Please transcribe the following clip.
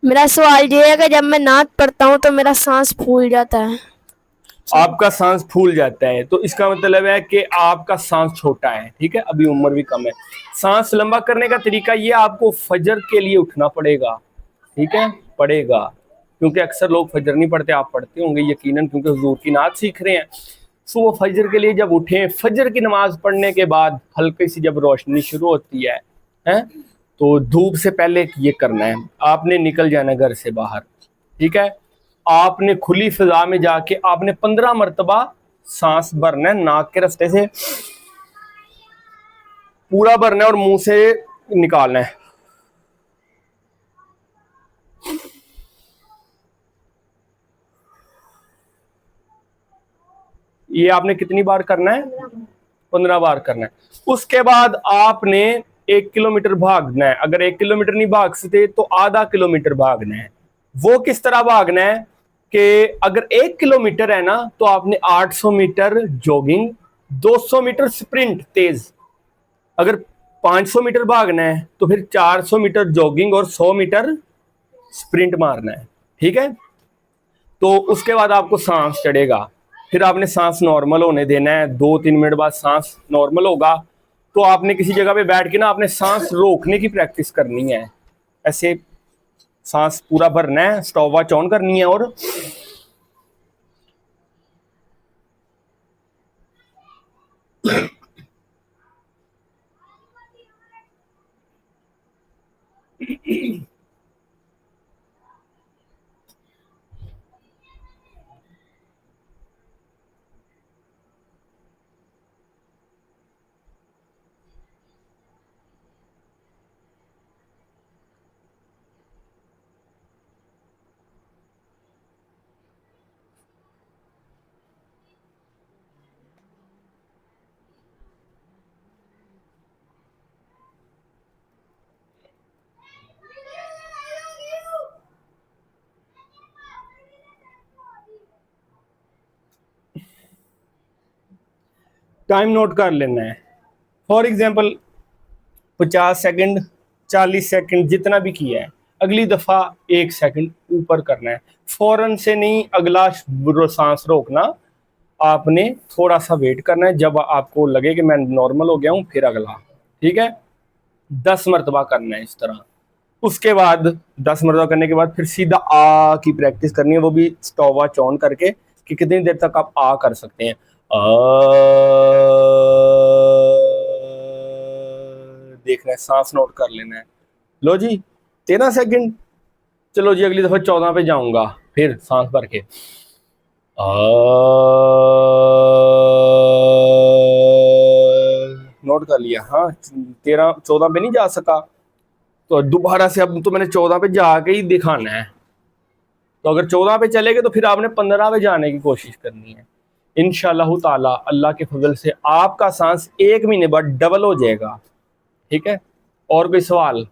मेरा सवाल ये है कि जब मैं नाक पढ़ता हूँ तो मेरा सांस फूल जाता है। आपका सांस फूल जाता है तो इसका मतलब है कि आपका सांस छोटा है, ठीक है, अभी उम्र भी कम है। सांस लंबा करने का तरीका ये, आपको फजर के लिए उठना पड़ेगा, ठीक है, पड़ेगा, क्योंकि अक्सर लोग फजर नहीं पढ़ते, आप पढ़ते होंगे यकीनन, क्योंकि हुजूर की नात सीख रहे हैं। सो वो फजर के लिए जब उठे, फजर की नमाज पढ़ने के बाद हल्की सी जब रोशनी शुरू होती है, तो धूप से पहले ये करना है, आपने निकल जाना घर से बाहर, ठीक है। आपने खुली फिजा में जाके आपने 15 मरतबा सांस भरना है, नाक के रास्ते से पूरा भरना है और मुंह से निकालना है। ये आपने कितनी बार करना है? 15 बार करना है। उसके बाद आपने 1 किलोमीटर भागना है। अगर 1 किलोमीटर नहीं भाग सकते तो आधा किलोमीटर भागना है। वो किस तरह भागना है कि अगर 1 किलोमीटर है ना तो आपने 800 मीटर जॉगिंग, 200 मीटर स्प्रिंट तेज। अगर 500 मीटर भागना है तो फिर 400 मीटर जॉगिंग और 100 मीटर स्प्रिंट मारना है, ठीक है। तो उसके बाद आपको सांस चढ़ेगा, फिर आपने सांस नॉर्मल होने देना है। 2-3 मिनट बाद सांस नॉर्मल होगा तो आपने किसी जगह पे बैठ के ना आपने सांस रोकने की प्रैक्टिस करनी है। ऐसे सांस पूरा भरना है, स्टॉप वॉच ऑन करनी है और टाइम नोट कर लेना है। फॉर एग्जाम्पल 50 सेकंड, 40 सेकंड, जितना भी किया है, अगली दफा 1 सेकंड ऊपर करना है। फौरन से नहीं अगला सांस रोकना, आपने थोड़ा सा वेट करना है, जब आपको लगे कि मैं नॉर्मल हो गया हूं फिर अगला, ठीक है। 10 मरतबा करना है इस तरह। उसके बाद 10 मरतबा करने के बाद फिर सीधा आ की प्रैक्टिस करनी है, वो भी स्टॉप वॉच ऑन करके कि कितनी देर तक आप आ कर सकते हैं। देखना है, सांस नोट कर लेना है। लो जी 13 सेकंड, चलो जी अगली दफा 14 पे जाऊंगा, फिर सांस भर के नोट कर लिया। हाँ 13-14 पे नहीं जा सका तो दोबारा से, अब तो मैंने 14 पे जाके ही दिखाना है। तो अगर 14 पे चले गए तो फिर आपने 15 पे जाने की कोशिश करनी है। इंशाअल्लाह ताला अल्लाह के फजल से आपका सांस 1 महीने बाद डबल हो जाएगा, ठीक है। और कोई सवाल?